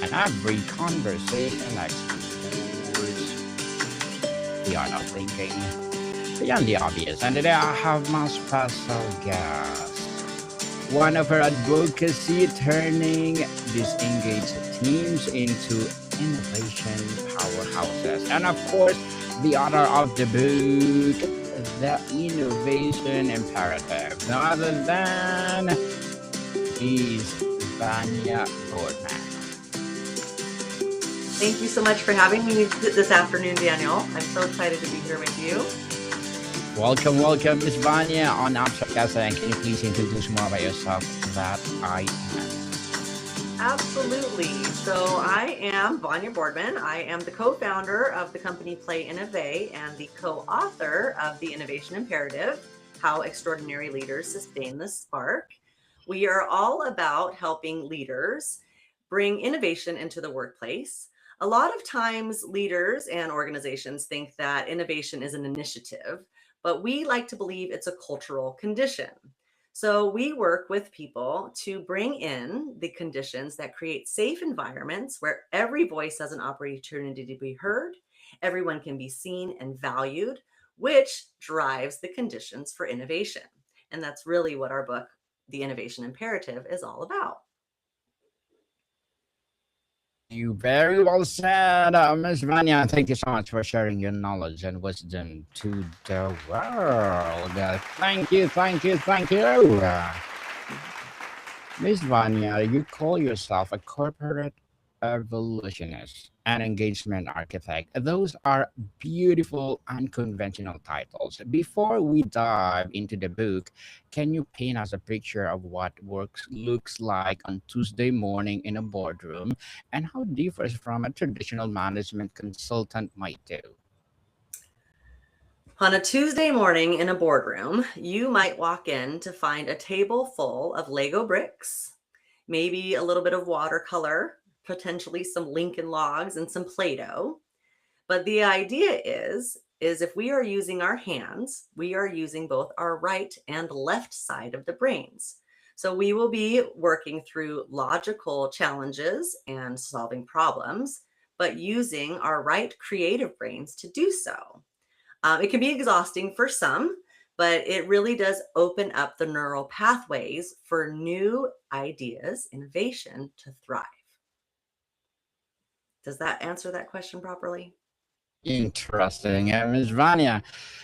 and every conversation explores the art of thinking beyond the obvious. And today I have my special guest, one of her advocacy turning disengaged teams into innovation powerhouses. And of course, the author of the book, The Innovation Imperative, no other than is Vanya Boardman. Thank you so much for having me this afternoon, Daniel. I'm so excited to be here with you. Welcome, Miss Vanya on Abstract. And can you please introduce more about yourself that I am? Absolutely. So I am Vanya Boardman. I am the co-founder of the company Play Innovate and the co-author of The Innovation Imperative, How Extraordinary Leaders Sustain the Spark. We are all about helping leaders bring innovation into the workplace. A lot of times leaders and organizations think that innovation is an initiative, but we like to believe it's a cultural condition. So we work with people to bring in the conditions that create safe environments where every voice has an opportunity to be heard, everyone can be seen and valued, which drives the conditions for innovation. And that's really what our book, The Innovation Imperative, is all about. You very well said, Miss Vanya. Thank you so much for sharing your knowledge and wisdom to the world. Thank you. Miss Vanya, you call yourself a corporate evolutionist and engagement architect. Those are beautiful, unconventional titles. Before we dive into the book, can you paint us a picture of what work looks like on Tuesday morning in a boardroom and how it differs from a traditional management consultant might do? On a Tuesday morning in a boardroom, you might walk in to find a table full of Lego bricks, maybe a little bit of watercolor, potentially some Lincoln logs and some Play-Doh. But the idea is if we are using our hands, we are using both our right and left side of the brains. So we will be working through logical challenges and solving problems, but using our right creative brains to do so. It can be exhausting for some, but it really does open up the neural pathways for new ideas, innovation to thrive. Does that answer that question properly? Interesting. Ms. Vanya,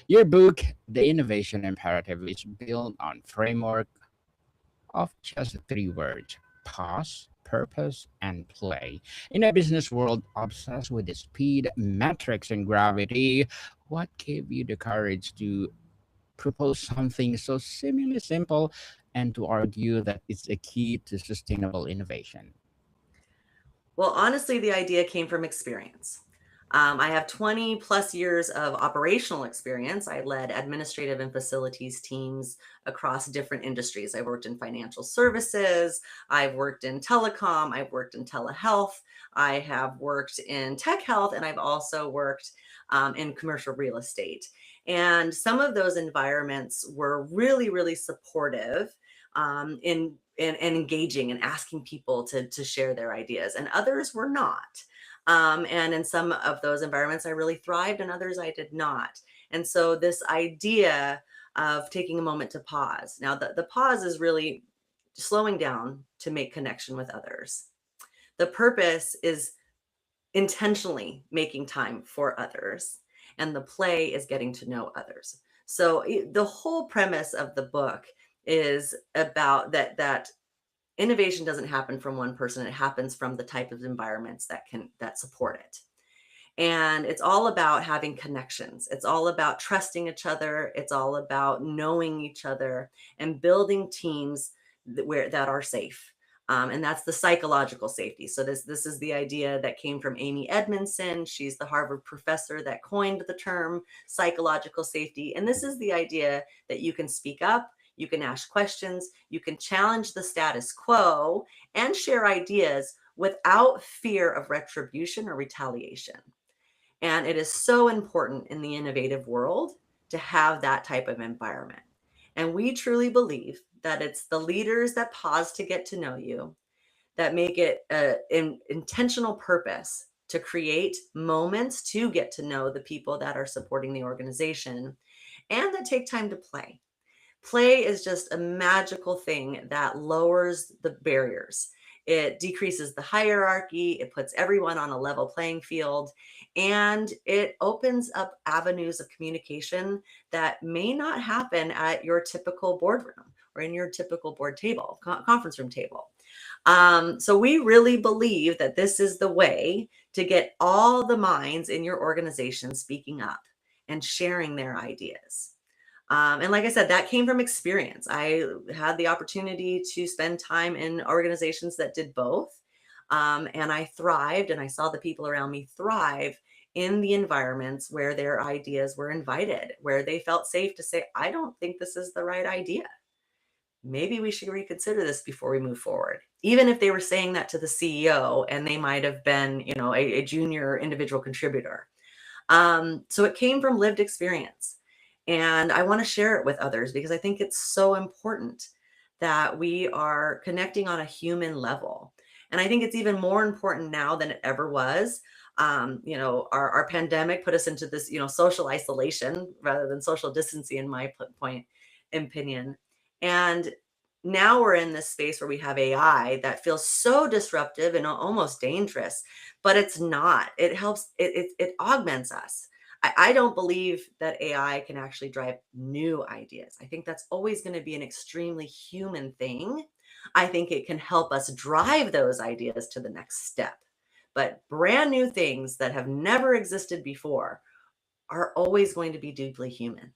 your book, The Innovation Imperative, is built on framework of just three words: pause, purpose, and play. In a business world obsessed with the speed, metrics, and gravity, what gave you the courage to propose something so seemingly simple and to argue that it's a key to sustainable innovation? Well, honestly, the idea came from experience. I have 20 plus years of operational experience. I led administrative and facilities teams across different industries. I worked in financial services, I've worked in telecom, I've worked in telehealth, I have worked in tech health, and I've also worked in commercial real estate. And some of those environments were really, really supportive in engaging and asking people to share their ideas, and others were not. And in some of those environments, I really thrived, and others I did not. And so, this idea of taking a moment to pause. Now, the pause is really slowing down to make connection with others. The purpose is intentionally making time for others, and the play is getting to know others. So, the whole premise of the book is about that innovation doesn't happen from one person, it happens from the type of environments that support it. And it's all about having connections, it's all about trusting each other, it's all about knowing each other and building teams that are safe. And that's the psychological safety. So this is the idea that came from Amy Edmondson. She's the Harvard professor that coined the term psychological safety. And this is the idea that you can speak up, you can ask questions, you can challenge the status quo and share ideas without fear of retribution or retaliation. And it is so important in the innovative world to have that type of environment. And we truly believe that it's the leaders that pause to get to know you, that make it an intentional purpose to create moments to get to know the people that are supporting the organization and that take time to play. Play is just a magical thing that lowers the barriers. It decreases the hierarchy, it puts everyone on a level playing field, and it opens up avenues of communication that may not happen at your typical boardroom or in your typical board table, conference room table. So we really believe that this is the way to get all the minds in your organization speaking up and sharing their ideas. And like I said, that came from experience. I had the opportunity to spend time in organizations that did both. And I thrived, and I saw the people around me thrive in the environments where their ideas were invited, where they felt safe to say, I don't think this is the right idea. Maybe we should reconsider this before we move forward. Even if they were saying that to the CEO and they might have been, a junior individual contributor. So it came from lived experience. And I want to share it with others because I think it's so important that we are connecting on a human level. And I think it's even more important now than it ever was. Our pandemic put us into this, social isolation rather than social distancing, in my opinion. And now we're in this space where we have AI that feels so disruptive and almost dangerous, but it's not. It helps, it augments us. I don't believe that AI can actually drive new ideas. I think that's always going to be an extremely human thing. I think it can help us drive those ideas to the next step. But brand new things that have never existed before are always going to be deeply human.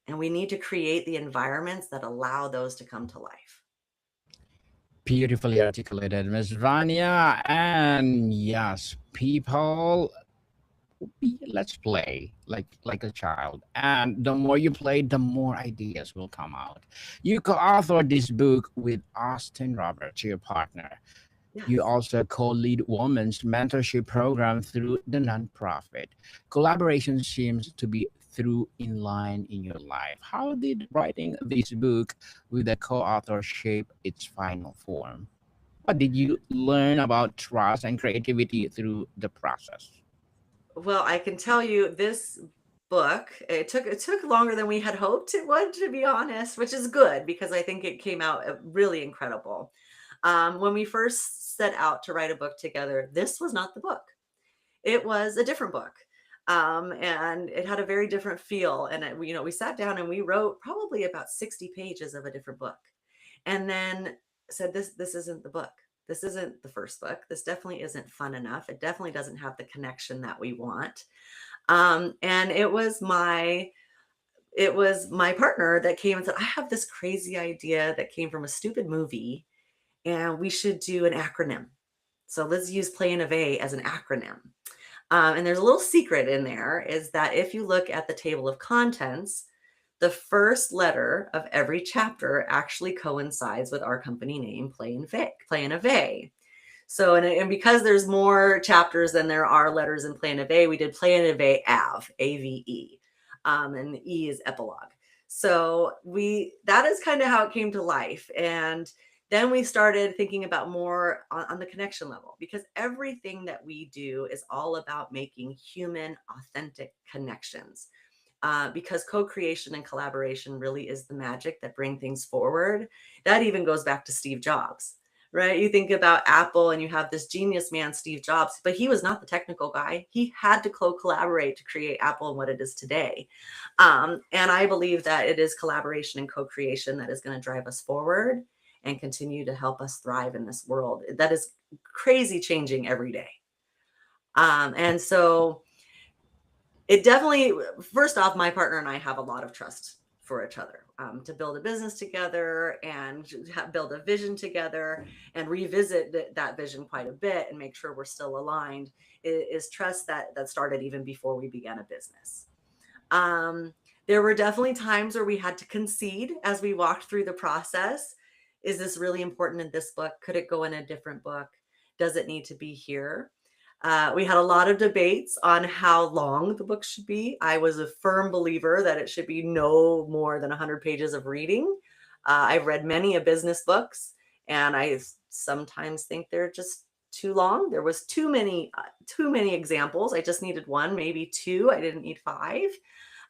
And we need to create the environments that allow those to come to life. Beautifully articulated, Miss Vanya. And yes, people, let's play like a child. And the more you play, the more ideas will come out. You co-authored this book with Austin Roberts, your partner. You Yes. also co-lead women's mentorship program through the nonprofit. Collaboration seems to be through in line in your life. How did writing this book with a co-author shape its final form? What did you learn about trust and creativity through the process? Well, I can tell you this book, it took longer than we had hoped it would, to be honest, which is good because I think it came out really incredible. When we first set out to write a book together, this was not the book. It was a different book. And it had a very different feel. And we sat down and we wrote probably about 60 pages of a different book. And then said, this isn't the book. This isn't the first book. This definitely isn't fun enough. It definitely doesn't have the connection that we want. And it was my partner that came and said, I have this crazy idea that came from a stupid movie, and we should do an acronym. So let's use Play Innovate as an acronym. And there's a little secret in there is that if you look at the table of contents, the first letter of every chapter actually coincides with our company name, Play Innovate. So, and because there's more chapters than there are letters in Play Innovate, we did Play Innovate AVE, AVE, and the E is epilogue. So that is kind of how it came to life. And then we started thinking about more on the connection level, because everything that we do is all about making human, authentic connections. Because co-creation and collaboration really is the magic that bring things forward. That even goes back to Steve Jobs, right? You think about Apple and you have this genius man, Steve Jobs, but he was not the technical guy. He had to collaborate to create Apple and what it is today. And I believe that it is collaboration and co-creation that is going to drive us forward and continue to help us thrive in this world that is crazy changing every day. And so it definitely, first off, my partner and I have a lot of trust for each other, to build a business together and build a vision together and revisit that vision quite a bit and make sure we're still aligned is trust that started even before we began a business. There were definitely times where we had to concede as we walked through the process. Is this really important in this book? Could it go in a different book? Does it need to be here? We had a lot of debates on how long the book should be. I was a firm believer that it should be no more than 100 pages of reading. I've read many a business books, and I sometimes think they're just too long. There was too many examples. I just needed one, maybe two. I didn't need five.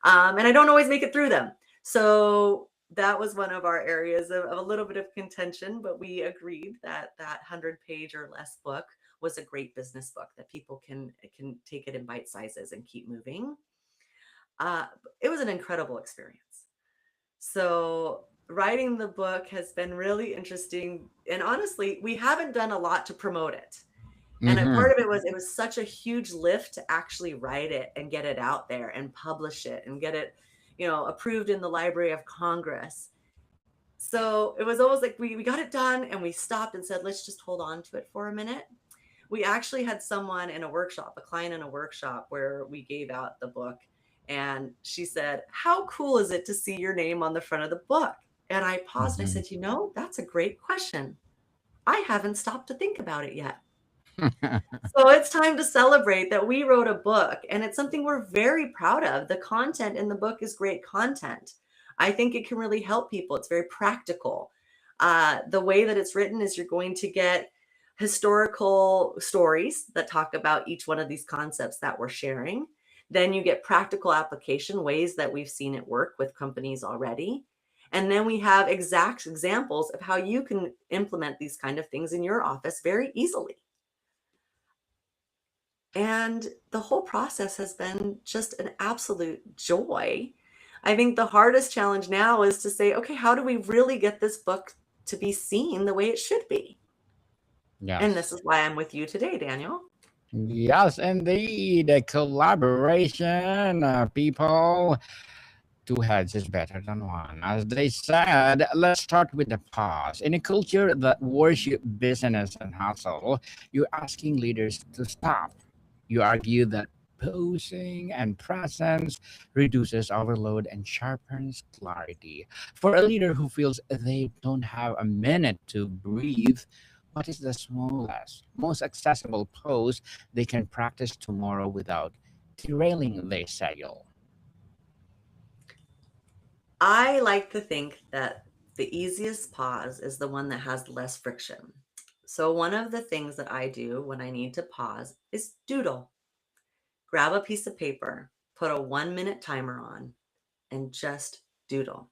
And I don't always make it through them. So that was one of our areas of a little bit of contention, but we agreed that that 100-page or less book was a great business book that people can take it in bite sizes and keep moving. Uh, it was an incredible experience. So writing the book has been really interesting. And honestly, we haven't done a lot to promote it. And a Mm-hmm. part of it was such a huge lift to actually write it and get it out there and publish it and get it, approved in the Library of Congress. So it was almost like we got it done and we stopped and said, let's just hold on to it for a minute. We actually had someone in a workshop, a client in a workshop where we gave out the book. And she said, how cool is it to see your name on the front of the book? And I paused and I Mm-hmm. said, that's a great question. I haven't stopped to think about it yet. So it's time to celebrate that we wrote a book, and it's something we're very proud of. The content in the book is great content. I think it can really help people. It's very practical. The way that it's written is you're going to get historical stories that talk about each one of these concepts that we're sharing. Then you get practical application ways that we've seen it work with companies already. And then we have exact examples of how you can implement these kind of things in your office very easily. And the whole process has been just an absolute joy. I think the hardest challenge now is to say, okay, how do we really get this book to be seen the way it should be? And this Yes. is why I'm with you today, Daniel. Yes, indeed. A collaboration, people. Two heads is better than one. As they said, let's start with the pause. In a culture that worships business and hustle, you're asking leaders to stop. You argue that posing and presence reduces overload and sharpens clarity. For a leader who feels they don't have a minute to breathe, what is the smallest, most accessible pose they can practice tomorrow without derailing their schedule? I like to think that the easiest pause is the one that has less friction. So, one of the things that I do when I need to pause is doodle. Grab a piece of paper, put a 1 minute timer on, and just doodle.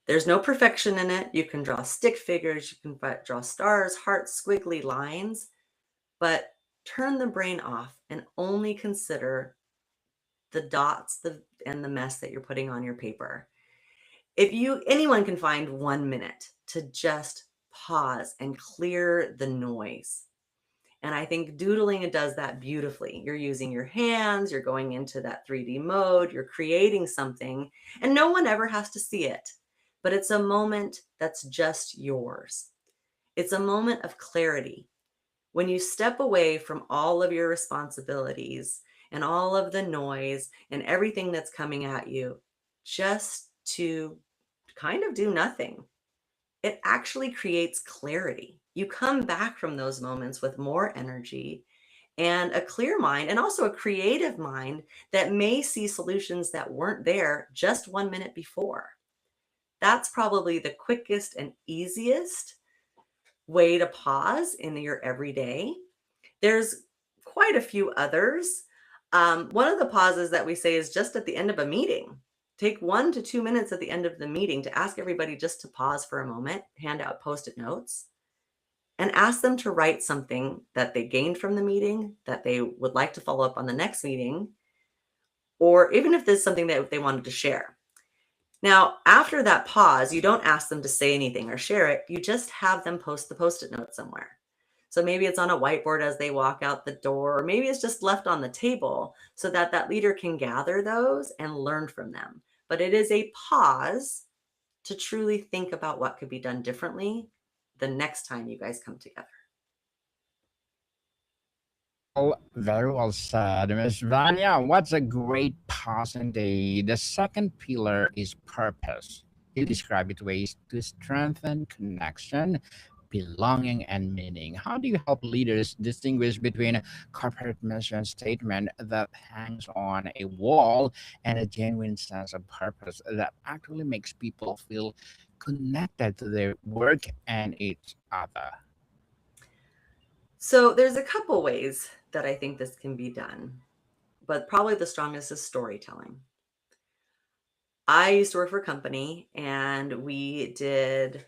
There's no perfection in it. You can draw stick figures, you can draw stars, hearts, squiggly lines, but turn the brain off and only consider the dots and the mess that you're putting on your paper. If anyone can find 1 minute to just pause and clear the noise. And I think doodling it does that beautifully. You're using your hands, you're going into that 3D mode, you're creating something, and no one ever has to see it. But it's a moment that's just yours. It's a moment of clarity. When you step away from all of your responsibilities and all of the noise and everything that's coming at you, just to kind of do nothing, it actually creates clarity. You come back from those moments with more energy and a clear mind, and also a creative mind that may see solutions that weren't there just 1 minute before. That's probably the quickest and easiest way to pause in your everyday. There's quite a few others. One of the pauses that we say is just at the end of a meeting. Take 1 to 2 minutes at the end of the meeting to ask everybody just to pause for a moment, hand out post it notes, and ask them to write something that they gained from the meeting that they would like to follow up on the next meeting, or even if there's something that they wanted to share. Now, after that pause, you don't ask them to say anything or share it. You just have them post the post it note somewhere. So maybe it's on a whiteboard as they walk out the door, or maybe it's just left on the table so that that leader can gather those and learn from them. But it is a pause to truly think about what could be done differently the next time you guys come together. Well, very well said, Miss Vanya. What's a great pause indeed? The second pillar is purpose. You describe it ways to strengthen connection, belonging, and meaning. How do you help leaders distinguish between a corporate mission statement that hangs on a wall and a genuine sense of purpose that actually makes people feel connected to their work and each other? So there's a couple ways that I think this can be done, but probably the strongest is storytelling. I used to work for a company and we did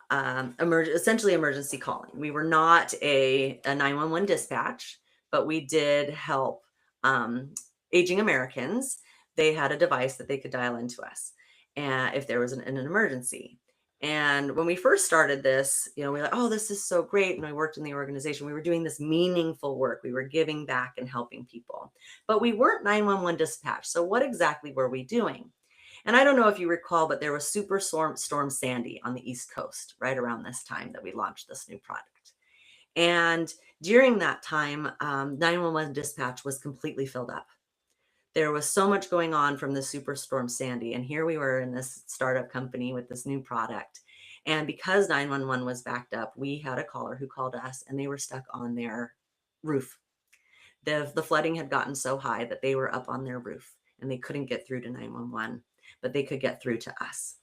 essentially emergency calling. We were not a 911 dispatch, but we did help um, aging Americans. They had a device that they could dial into us and if there was an emergency. And when we first started this, we were like, oh, this is so great. And I worked in the organization. We were doing this meaningful work. We were giving back and helping people, but we weren't 911 dispatch. So what exactly were we doing? And I don't know if you recall, but there was Storm Sandy on the East Coast right around this time that we launched this new product. And during that time, 911 dispatch was completely filled up. There was so much going on from the Superstorm Sandy. And here we were in this startup company with this new product. And because 911 was backed up, we had a caller who called us and they were stuck on their roof. The flooding had gotten so high that they were up on their roof and they couldn't get through to 911, but they could get through to us.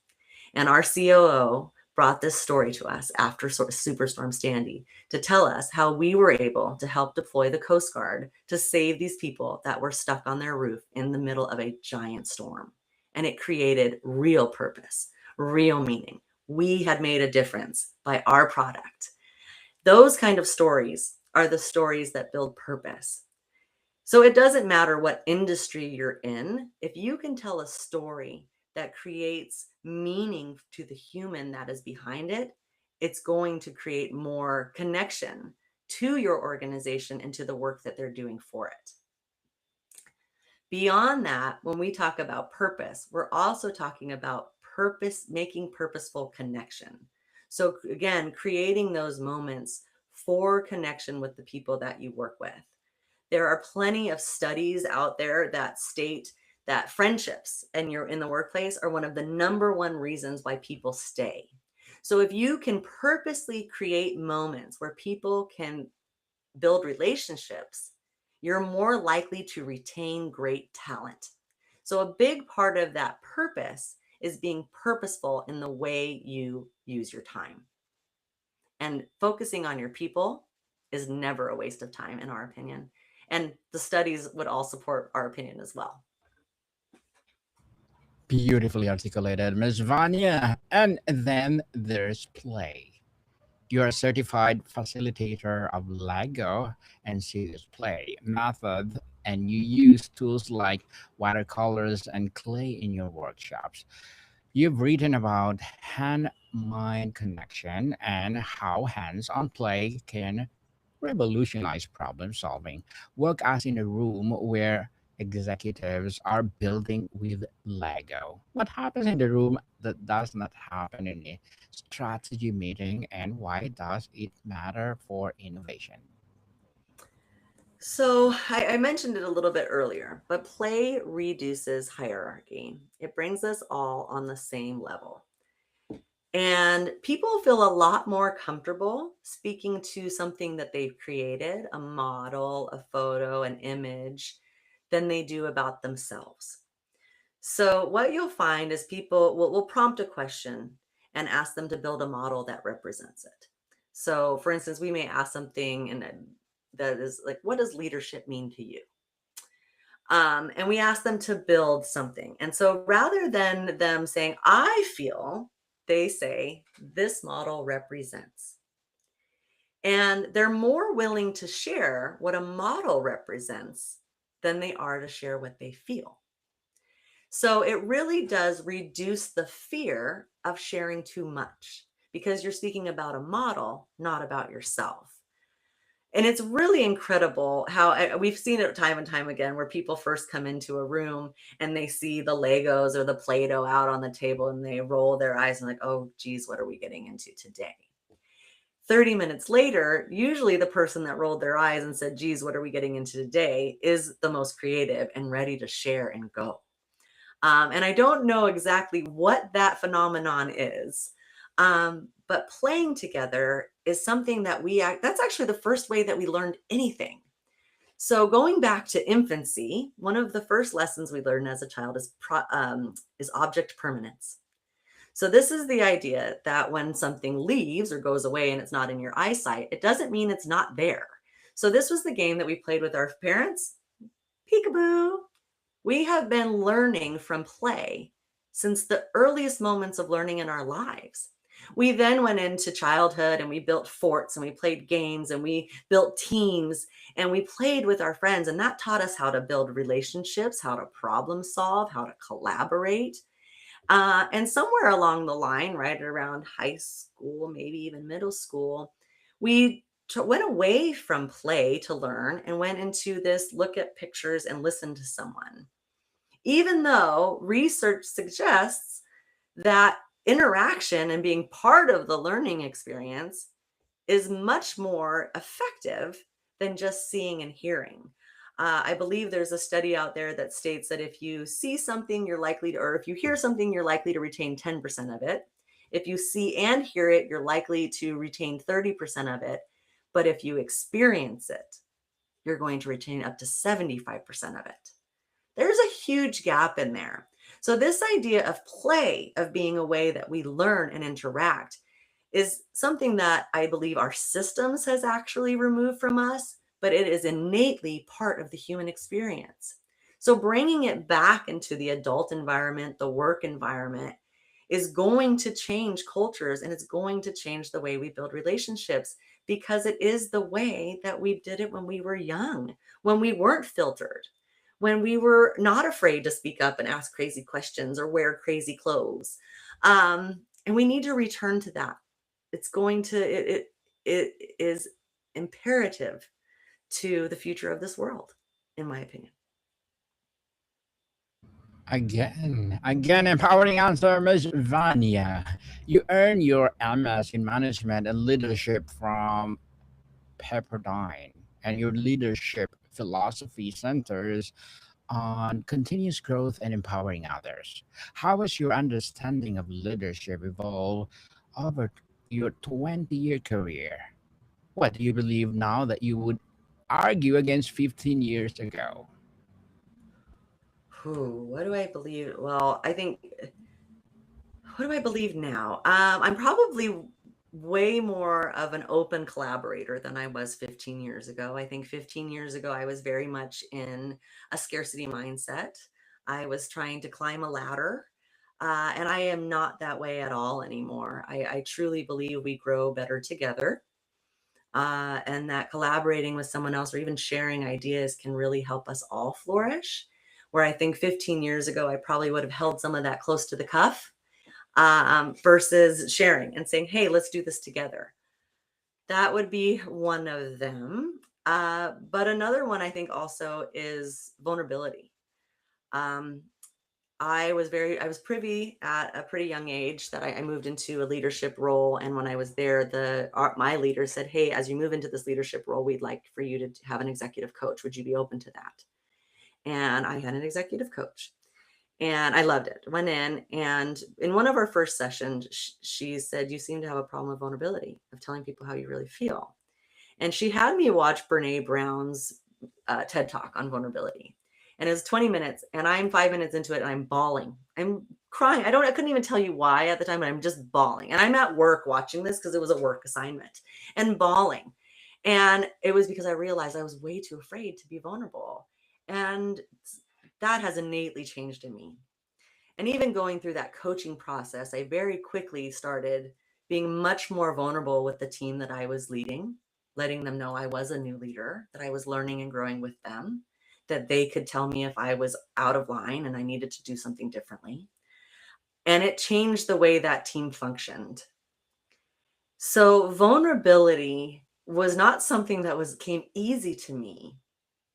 And our COO brought this story to us after Superstorm Sandy to tell us how we were able to help deploy the Coast Guard to save these people that were stuck on their roof in the middle of a giant storm. And it created real purpose, real meaning. We had made a difference by our product. Those kind of stories are the stories that build purpose. So it doesn't matter what industry you're in, if you can tell a story that creates meaning to the human that is behind it, it's going to create more connection to your organization and to the work that they're doing for it. Beyond that, when we talk about purpose, we're also talking about making purposeful connection. So again, creating those moments for connection with the people that you work with. There are plenty of studies out there that state that friendships and you're in the workplace are one of the number one reasons why people stay. So if you can purposely create moments where people can build relationships, you're more likely to retain great talent. So a big part of that purpose is being purposeful in the way you use your time. And focusing on your people is never a waste of time, in our opinion. And the studies would all support our opinion as well. Beautifully articulated, Ms. Vanya. And then there's play. You're a certified facilitator of Lego and serious play method, and you use tools like watercolors and clay in your workshops. You've written about hand mind connection and how hands on play can revolutionize problem solving. Work as in a room where executives are building with Lego. What happens in the room that does not happen in a strategy meeting, and why does it matter for innovation? So I mentioned it a little bit earlier, but play reduces hierarchy. It brings us all on the same level. And people feel a lot more comfortable speaking to something that they've created, a model, a photo, an image, than they do about themselves. So what you'll find is people will prompt a question and ask them to build a model that represents it. So for instance, we may ask something that is like, what does leadership mean to you? And we ask them to build something. And so rather than them saying, I feel, they say, this model represents. And they're more willing to share what a model represents than they are to share what they feel. So it really does reduce the fear of sharing too much because you're speaking about a model, not about yourself. And it's really incredible how we've seen it time and time again where people first come into a room and they see the Legos or the Play-Doh out on the table and they roll their eyes and like, oh, geez, what are we getting into today? 30 minutes later, usually the person that rolled their eyes and said, geez, what are we getting into today is the most creative and ready to share and go. And I don't know exactly what that phenomenon is. But playing together is something that that's actually the first way that we learned anything. So going back to infancy, one of the first lessons we learn as a child is object permanence. So this is the idea that when something leaves or goes away and it's not in your eyesight, it doesn't mean it's not there. So this was the game that we played with our parents. Peekaboo. We have been learning from play since the earliest moments of learning in our lives. We then went into childhood and we built forts and we played games and we built teams and we played with our friends. And that taught us how to build relationships, how to problem solve, how to collaborate. And somewhere along the line, right around high school, maybe even middle school, we went away from play to learn and went into this look at pictures and listen to someone. Even though research suggests that interaction and being part of the learning experience is much more effective than just seeing and hearing. I believe there's a study out there that states that if you see something, you're likely to, or if you hear something, you're likely to retain 10% of it. If you see and hear it, you're likely to retain 30% of it. But if you experience it, you're going to retain up to 75% of it. There's a huge gap in there. So, this idea of play, of being a way that we learn and interact, is something that I believe our systems has actually removed from us, but it is innately part of the human experience. So bringing it back into the adult environment, the work environment, is going to change cultures and it's going to change the way we build relationships because it is the way that we did it when we were young, when we weren't filtered, when we were not afraid to speak up and ask crazy questions or wear crazy clothes. And we need to return to that. It's going to it is imperative to the future of this world, in my opinion. Again, empowering answer, Ms. Vanya. You earned your MS in management and leadership from Pepperdine, and your leadership philosophy centers on continuous growth and empowering others. How has your understanding of leadership evolved over your 20-year career? What do you believe now that you would argue against 15 years ago? What do I believe? Well, I think, what do I believe now? I'm probably way more of an open collaborator than I was 15 years ago. I think 15 years ago, I was very much in a scarcity mindset. I was trying to climb a ladder. And I am not that way at all anymore. I truly believe we grow better together, and that collaborating with someone else or even sharing ideas can really help us all flourish. Where I think 15 years ago, I probably would have held some of that close to the cuff, versus sharing and saying, hey, let's do this together. That would be one of them. But another one I think also is vulnerability. Um, I was privy at a pretty young age that I moved into a leadership role. And when I was there, my leader said, hey, as you move into this leadership role, we'd like for you to have an executive coach. Would you be open to that? And I had an executive coach and I loved it. Went in, and in one of our first sessions, she said, you seem to have a problem with vulnerability, of telling people how you really feel. And she had me watch Brene Brown's TED Talk on vulnerability. And it was 20 minutes, and I'm 5 minutes into it, and I'm bawling. I'm crying. I couldn't even tell you why at the time, but I'm just bawling. And I'm at work watching this because it was a work assignment and bawling. And it was because I realized I was way too afraid to be vulnerable. And that has innately changed in me. And even going through that coaching process, I very quickly started being much more vulnerable with the team that I was leading, letting them know I was a new leader, that I was learning and growing with them, that they could tell me if I was out of line and I needed to do something differently. And it changed the way that team functioned. So vulnerability was not something that came easy to me,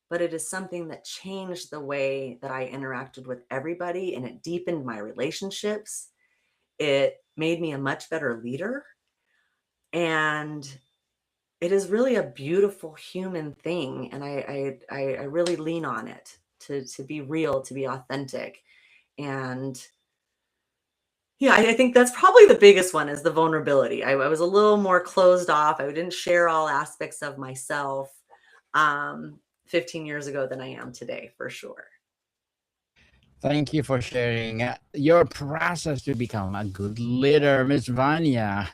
but it is something that changed the way that I interacted with everybody, and it deepened my relationships. It made me a much better leader. And it is really a beautiful human thing. And I really lean on it to be real, to be authentic. And yeah, I think that's probably the biggest one, is the vulnerability. I was a little more closed off. I didn't share all aspects of myself, 15 years ago than I am today, for sure. Thank you for sharing your process to become a good leader, Miss Vanya.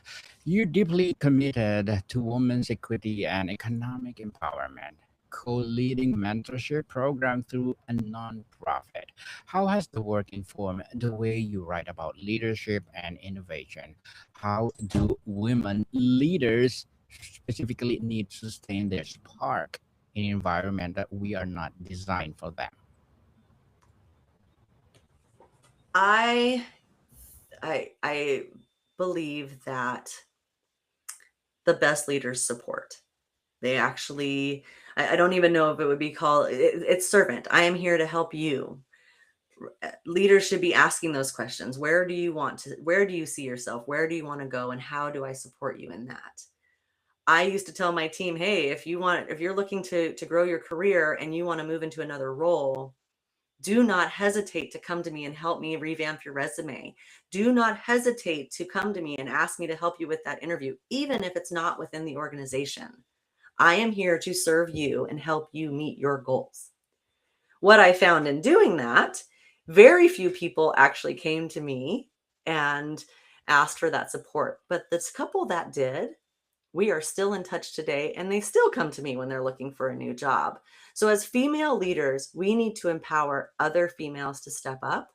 You're deeply committed to women's equity and economic empowerment, co-leading mentorship program through a non-profit. How has the work informed the way you write about leadership and innovation? How do women leaders specifically need to sustain their spark in an environment that we are not designed for them? I I believe that the best leaders support. They actually, I don't even know if it would be called, it's servant. I am here to help you. Leaders should be asking those questions. Where do you see yourself? Where do you want to go? And how do I support you in that? I used to tell my team, hey, if you're looking to grow your career and you want to move into another role, do not hesitate to come to me and help me revamp your resume. Do not hesitate to come to me and ask me to help you with that interview, even if it's not within the organization. I am here to serve you and help you meet your goals. What I found in doing that, very few people actually came to me and asked for that support. But this couple that did, we are still in touch today, and they still come to me when they're looking for a new job. So, as female leaders, we need to empower other females to step up.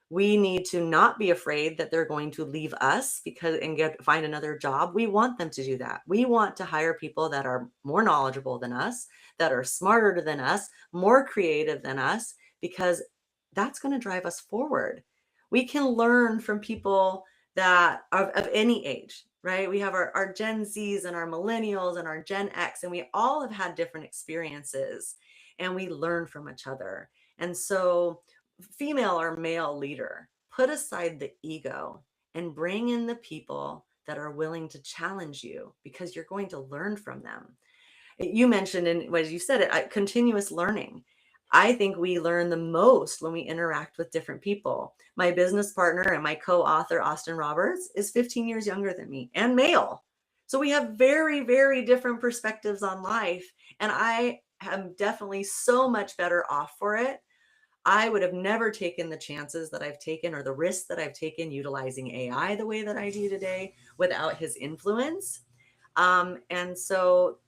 We need to not be afraid that they're going to leave us because and find another job. We want them to do that. We want to hire people that are more knowledgeable than us, that are smarter than us, more creative than us, because that's going to drive us forward. We can learn from people that of any age, right? We have our Gen Zs and our millennials and our Gen X, and we all have had different experiences and we learn from each other. And so female or male leader, put aside the ego and bring in the people that are willing to challenge you because you're going to learn from them. You mentioned, and as you said it, continuous learning. I think we learn the most when we interact with different people. My business partner and my co-author, Austin Roberts, is 15 years younger than me and male. So we have very, very different perspectives on life. And I am definitely so much better off for it. I would have never taken the chances that I've taken or the risks that I've taken utilizing AI the way that I do today without his influence. And so,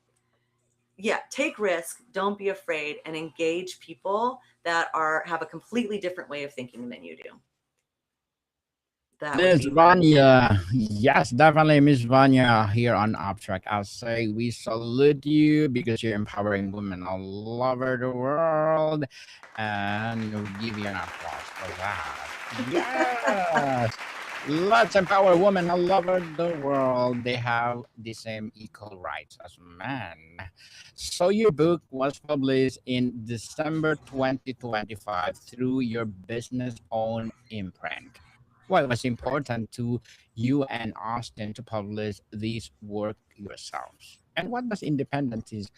yeah, take risk, don't be afraid, and engage people that have a completely different way of thinking than you do. That would Miss be my Vanya, yes, definitely Miss Vanya here on Uptrack. I'll say we salute you because you're empowering women all over the world, and we'll give you an applause for that. Yes, let's empower women all over the world. They have the same equal rights as men. So your book was published in December 2025 through your business-owned imprint. Well, it was important to you and Austin to publish these work yourselves. And what does independence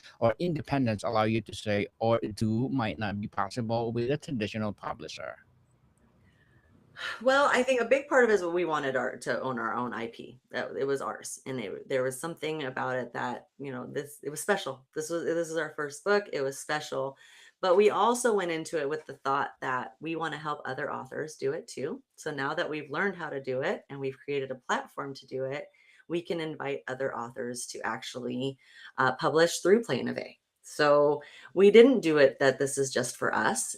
allow you to say or do might not be possible with a traditional publisher? Well, I think a big part of it is what we wanted to own our own IP. That it was ours, and there was something about it that this it was special. This is our first book. It was special, but we also went into it with the thought that we want to help other authors do it too. So now that we've learned how to do it and we've created a platform to do it, we can invite other authors to actually publish through Play Innovate. So we didn't do it that this is just for us.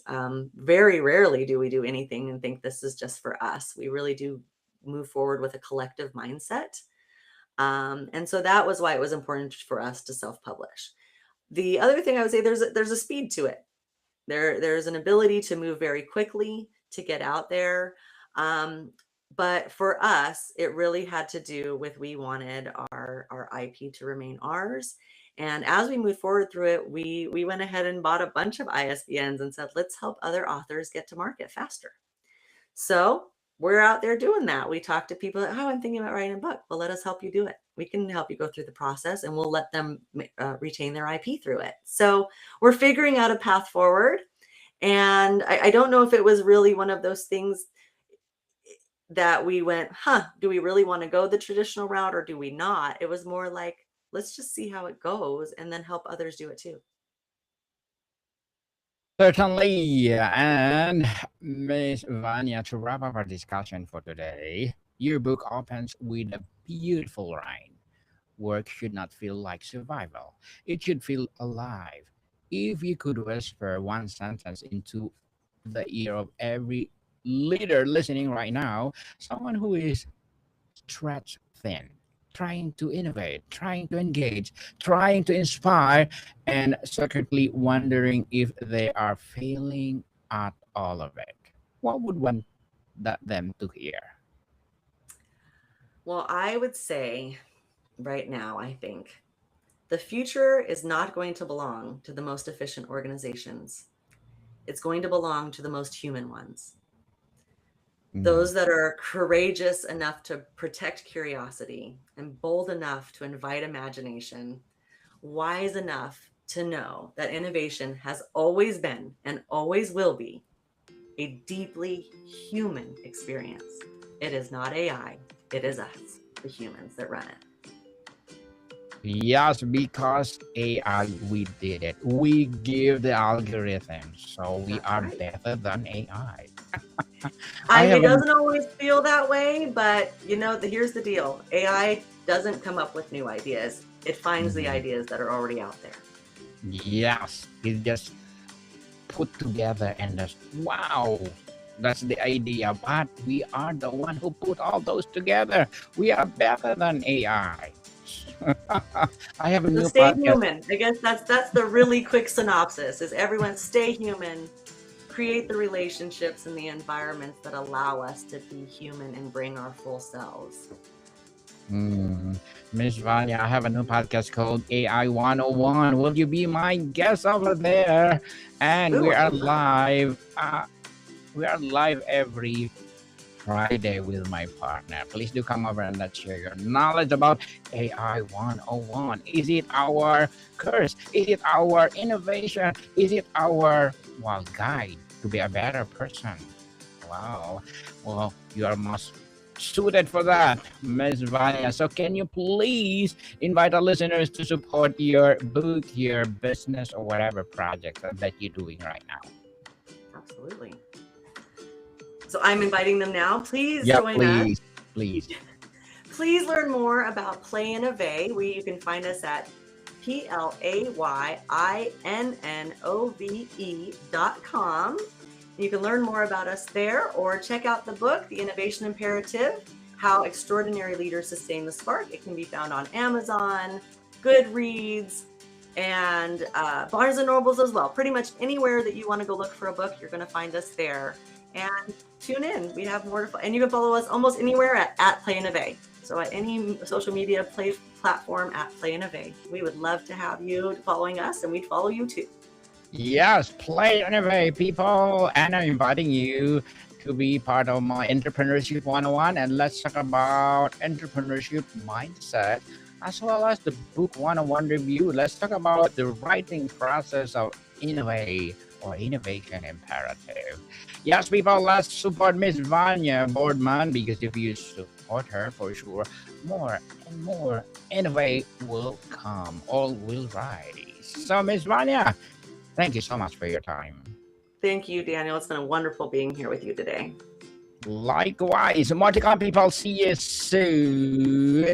Very rarely do we do anything and think this is just for us. We really do move forward with a collective mindset. And so that was why it was important for us to self-publish. The other thing I would say, there's a speed to it. There's an ability to move very quickly to get out there. Um, but for us, it really had to do with we wanted our IP to remain ours. And as we moved forward through it, we went ahead and bought a bunch of ISBNs and said, let's help other authors get to market faster. So we're out there doing that. We talk to people that, oh, I'm thinking about writing a book. Well, let us help you do it. We can help you go through the process and we'll let them retain their IP through it. So we're figuring out a path forward. And I don't know if it was really one of those things that we went, do we really want to go the traditional route or do we not? It was more like, let's just see how it goes and then help others do it too. Certainly. And Miss Vanya, to wrap up our discussion for today, your book opens with a beautiful line. Work should not feel like survival, it should feel alive. If you could whisper one sentence into the ear of every leader listening right now, someone who is stretched thin, trying to innovate, trying to engage, trying to inspire, and secretly wondering if they are failing at all of it, what would want them to hear? Well, I would say right now, I think the future is not going to belong to the most efficient organizations. It's going to belong to the most human ones. Mm. Those that are courageous enough to protect curiosity and bold enough to invite imagination, wise enough to know that innovation has always been and always will be a deeply human experience. It is not AI, it is us, the humans that run it. Yes, because AI, we did it. We give the algorithm, so we That's are right. better than AI. I I It haven't. doesn't always feel that way, but here's the deal. AI doesn't come up with new ideas. It finds the Mhm. ideas that are already out there. Yes, it just put together and just wow. That's the idea, but we are the one who put all those together. We are better than AI. I have a So new stay podcast. human. I guess that's the really quick synopsis is everyone stay human, create the relationships and the environments that allow us to be human and bring our full selves. Hmm. Miss Vanya, I have a new podcast called AI 101. Will you be my guest over there? And Ooh, I would love. we are live every Friday with my partner. Please do come over and let's share your knowledge about AI 101. Is it our curse? Is it our innovation? Is it our guide to be a better person? Wow. Well, you are most suited for that, Miss Vanya. So can you please invite our listeners to support your book, your business, or whatever project that you're doing right now? Absolutely. So I'm inviting them now. Please Yeah, join us. please, please. Please learn more about Play Innovate. You can find us at PLAYINNOVE.com. You can learn more about us there or check out the book, The Innovation Imperative, How Extraordinary Leaders Sustain the Spark. It can be found on Amazon, Goodreads, and Barnes and Nobles as well. Pretty much anywhere that you want to go look for a book, you're going to find us there. And tune in. We have more and you can follow us almost anywhere at Play Innovate. So at any social media platform at Play Innovate. We would love to have you following us, and we'd follow you too. Yes, play anyway, people. And I'm inviting you to be part of my Entrepreneurship 101. And let's talk about entrepreneurship mindset as well as the book 101 review. Let's talk about the writing process of innovate or innovation imperative. Yes, people, let's support Miss Vanya Boardman because if you support her, for sure, more and more innovate will come. All will rise. So, Miss Vanya, thank you so much for your time. Thank you, Daniel. It's been a wonderful being here with you today. Likewise, more to come, people. See you soon.